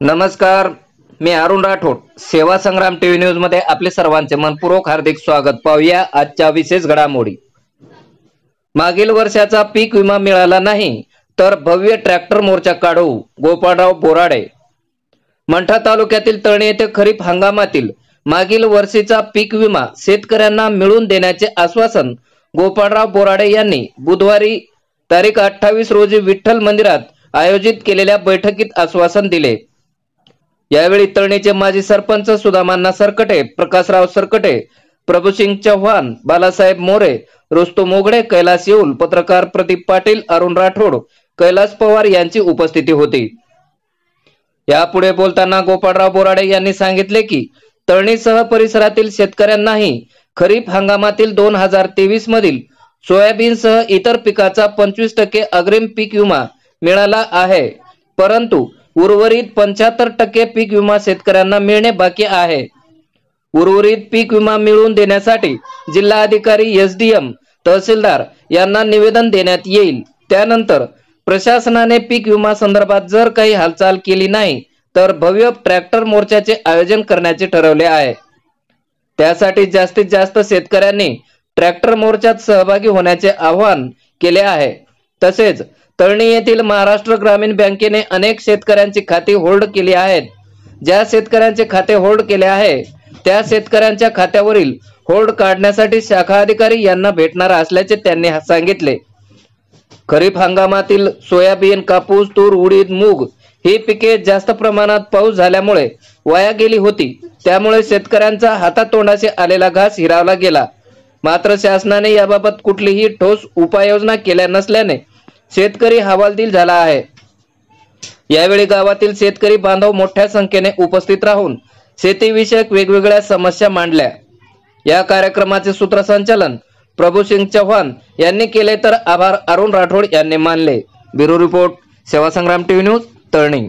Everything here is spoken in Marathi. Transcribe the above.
नमस्कार, मी अरुण राठोड. सेवा संग्राम टीव्ही न्यूज मध्ये आपले सर्वांचे मनपूर्वक हार्दिक स्वागत. पाहूया आजच्या विशेष घडामोडी. मागील वर्षाचा पीक विमा मिळाला नाही तर भव्य ट्रॅक्टर मोर्चा काढू, गोपाळराव बोराडे. मंठा तालुक्यातील तळणी येथे खरीप हंगामातील मागील वर्षीचा पीक विमा शेतकऱ्यांना मिळवून देण्याचे आश्वासन गोपाळराव बोराडे यांनी बुधवारी तारीख 28 रोजी विठ्ठल मंदिरात आयोजित केलेल्या बैठकीत आश्वासन दिले. यावेळी तळणीचे माजी सरपंच सुदामांना सरकटे, प्रकाशराव सरकटे, प्रभुसिंग चव्हाण, बालासाहेब मोरे, रोस्तो मोगडे, कैलास येऊल, पत्रकार प्रदीप पाटील, अरुण राठोड, कैलास पवार यांची उपस्थिती होती. यापुढे बोलताना गोपाळराव बोराडे यांनी सांगितले की तळणीसह परिसरातील शेतकऱ्यांनाही खरीप हंगामातील 2023 मधील सोयाबीनसह इतर पिकाचा 25% अग्रिम पीक विमा मिळाला आहे, परंतु उर्वरित 75% पीक विमा शेतकऱ्यांना मिळणे बाकी आहे. उर्वरित पीक विमा मिळवून देण्यासाठी जिल्हाधिकारी, एसडीएम, तहसीलदार यांना निवेदन देण्यात येईल. त्यानंतर प्रशासनाने पीक विमा संदर्भात जर काही हालचाल केली नाही तर भव्य ट्रॅक्टर मोर्चाचे आयोजन करण्याचे ठरवले आहे. त्यासाठी जास्तीत जास्त शेतकऱ्यांनी ट्रॅक्टर मोर्चात सहभागी होण्याचे आवाहन केले आहे. तसेच तळणी येथील महाराष्ट्र ग्रामीण बँकेने अनेक शेतकऱ्यांची खाती होल्ड केली आहेत. ज्या शेतकऱ्यांचे खाते होल्ड केले आहे त्या शेतकऱ्यांच्या खात्यावरील होल्ड काढण्यासाठी शाखा अधिकारी यांना भेटणार असल्याचे त्यांनी सांगितले. खरीप हंगामातील सोयाबीन, कापूस, तूर, उडीद, मूग ही पिके जास्त प्रमाणात पाऊस झाल्यामुळे वाया गेली होती. त्यामुळे शेतकऱ्यांचा हातातोंडाशी आलेला घास हिरावला गेला. मात्र शासनाने याबाबत कुठलीही ठोस उपाययोजना केल्या नसल्याने शेतकरी हवालदिल झाला आहे. यावेळी गावातील शेतकरी बांधव मोठ्या संख्येने उपस्थित राहून शेतीविषयक वेगवेगळ्या समस्या मांडल्या. या कार्यक्रमाचे सूत्रसंचालन प्रभुसिंग चव्हाण यांनी केले तर आभार अरुण राठोड यांनी मानले. ब्युरो रिपोर्ट, सेवा संग्राम टीव्ही न्यूज, तळणी.